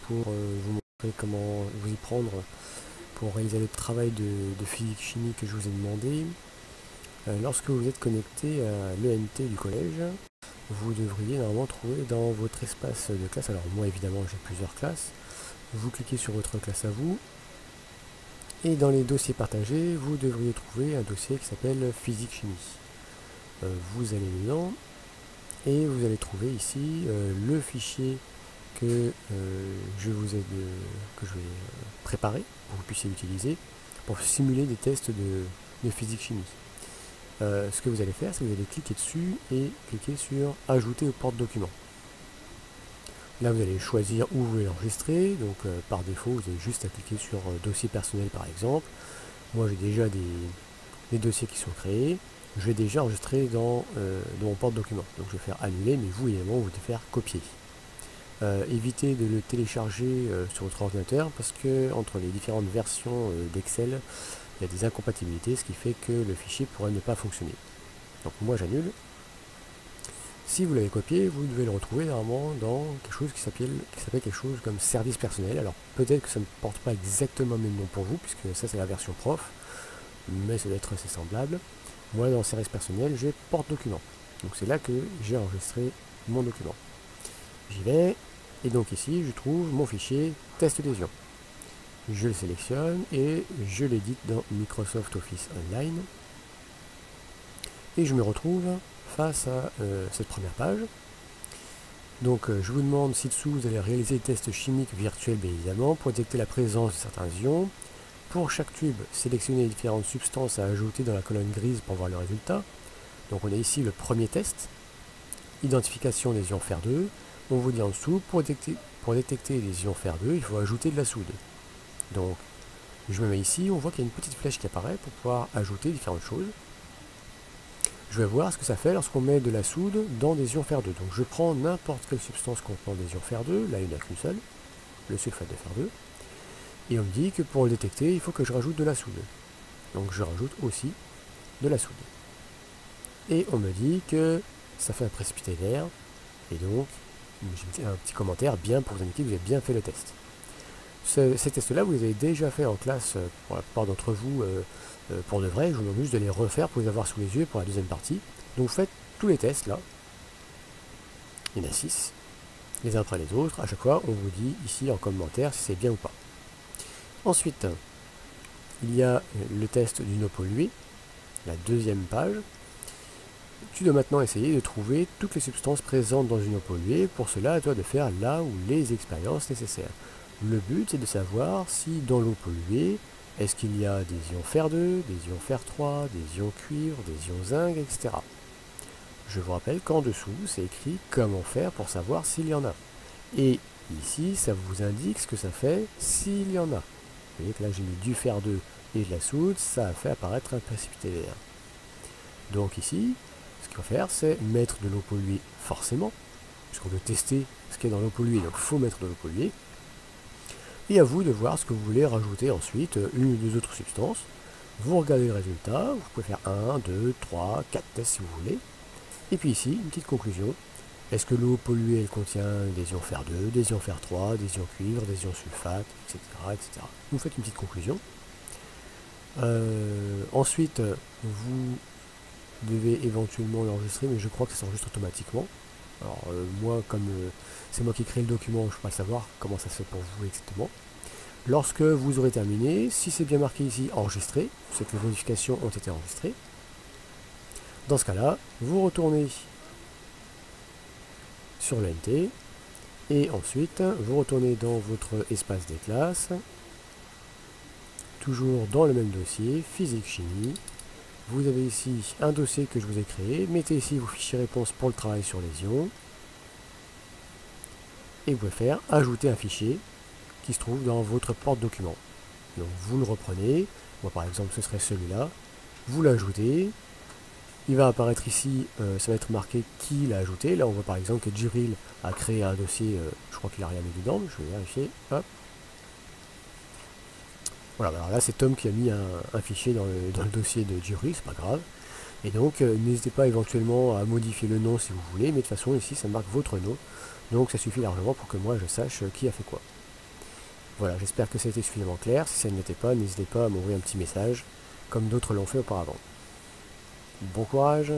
pour vous montrer comment vous y prendre pour réaliser le travail de physique-chimie que je vous ai demandé. Lorsque vous êtes connecté à l'ENT du collège, vous devriez normalement trouver dans votre espace de classe, alors moi évidemment j'ai plusieurs classes, vous cliquez sur votre classe à vous, et dans les dossiers partagés, vous devriez trouver un dossier qui s'appelle physique-chimie. Vous allez dedans, et vous allez trouver ici le fichier que je vais préparer pour que vous puissiez utiliser pour simuler des tests de physique-chimie. Ce que vous allez faire, c'est que vous allez cliquer dessus et cliquer sur ajouter au porte-document. Là, vous allez choisir où vous voulez l'enregistrer. Donc, par défaut, vous avez juste à cliquer sur dossier personnel par exemple. Moi, j'ai déjà des dossiers qui sont créés. Je vais déjà enregistrer dans mon porte-document. Donc, je vais faire annuler, mais vous, évidemment, vous devez faire copier. Évitez de le télécharger sur votre ordinateur parce que entre les différentes versions d'Excel, il y a des incompatibilités, ce qui fait que le fichier pourrait ne pas fonctionner. Donc moi j'annule. Si vous l'avez copié, vous devez le retrouver normalement dans quelque chose qui s'appelle quelque chose comme service personnel. Alors peut-être que ça ne porte pas exactement le même nom pour vous, puisque ça c'est la version prof, mais ça doit être assez semblable. Moi dans service personnel, j'ai porte-document. Donc c'est là que j'ai enregistré mon document. J'y vais, et donc ici je trouve mon fichier test d'adhésion. Je le sélectionne et je l'édite dans Microsoft Office Online. Et je me retrouve face à cette première page. Donc je vous demande si dessous vous allez réaliser des tests chimiques virtuels bien évidemment pour détecter la présence de certains ions. Pour chaque tube, sélectionnez les différentes substances à ajouter dans la colonne grise pour voir le résultat. Donc on a ici le premier test, identification des ions fer2. On vous dit en dessous, pour détecter les ions fer2, il faut ajouter de la soude. Donc, je me mets ici, on voit qu'il y a une petite flèche qui apparaît pour pouvoir ajouter différentes choses. Je vais voir ce que ça fait lorsqu'on met de la soude dans des ions fer2. Donc, je prends n'importe quelle substance contenant des ions fer2, là il n'y en a qu'une seule, le sulfate de fer2, et on me dit que pour le détecter, il faut que je rajoute de la soude. Donc, je rajoute aussi de la soude. Et on me dit que ça fait un précipité vert, et donc, j'ai un petit commentaire bien pour vous indiquer que vous avez bien fait le test. Ces tests-là, vous les avez déjà fait en classe pour la plupart d'entre vous pour de vrai. Je vous demande juste de les refaire pour les avoir sous les yeux pour la deuxième partie. Donc vous faites tous les tests là. Il y en a 6, les uns après les autres. À chaque fois, on vous dit ici en commentaire si c'est bien ou pas. Ensuite, il y a le test d'une eau polluée, la deuxième page. Tu dois maintenant essayer de trouver toutes les substances présentes dans une eau polluée. Pour cela, à toi de faire là où les expériences nécessaires. Le but, c'est de savoir si dans l'eau polluée, est-ce qu'il y a des ions fer2, des ions fer3, des ions cuivre, des ions zinc, etc. Je vous rappelle qu'en dessous, c'est écrit comment faire pour savoir s'il y en a. Et ici, ça vous indique ce que ça fait s'il y en a. Vous voyez que là, j'ai mis du fer2 et de la soude, ça a fait apparaître un précipité vert. Donc ici, ce qu'il faut faire, c'est mettre de l'eau polluée forcément, puisqu'on veut tester ce qu'il y a dans l'eau polluée, donc il faut mettre de l'eau polluée. Et à vous de voir ce que vous voulez rajouter ensuite, une ou deux autres substances. Vous regardez le résultat, vous pouvez faire 1, 2, 3, 4 tests si vous voulez. Et puis ici, une petite conclusion. Est-ce que l'eau polluée elle contient des ions fer2, des ions fer3, des ions cuivre, des ions sulfate, etc. etc. Vous faites une petite conclusion. Ensuite, vous devez éventuellement l'enregistrer, mais je crois que ça s'enregistre automatiquement. Alors moi, comme c'est moi qui crée le document, je ne peux pas savoir comment ça se fait pour vous exactement. Lorsque vous aurez terminé, si c'est bien marqué ici enregistré, c'est que les modifications ont été enregistrées. Dans ce cas-là, vous retournez sur l'ENT et ensuite vous retournez dans votre espace des classes, toujours dans le même dossier, physique-chimie. Vous avez ici un dossier que je vous ai créé, mettez ici vos fichiers réponses pour le travail sur les ions, et vous pouvez faire ajouter un fichier qui se trouve dans votre porte-document. Donc vous le reprenez, moi par exemple ce serait celui-là, vous l'ajoutez, il va apparaître ici, ça va être marqué qui l'a ajouté. Là on voit par exemple que Djibril a créé un dossier, je crois qu'il n'a rien mis dedans, mais je vais vérifier, hop. Voilà, alors là c'est Tom qui a mis un fichier dans le dossier de Djibril, c'est pas grave. Et donc n'hésitez pas éventuellement à modifier le nom si vous voulez, mais de toute façon ici ça marque votre nom. Donc ça suffit largement pour que moi je sache qui a fait quoi. Voilà, j'espère que ça a été suffisamment clair. Si ça ne l'était pas, n'hésitez pas à m'envoyer un petit message, comme d'autres l'ont fait auparavant. Bon courage!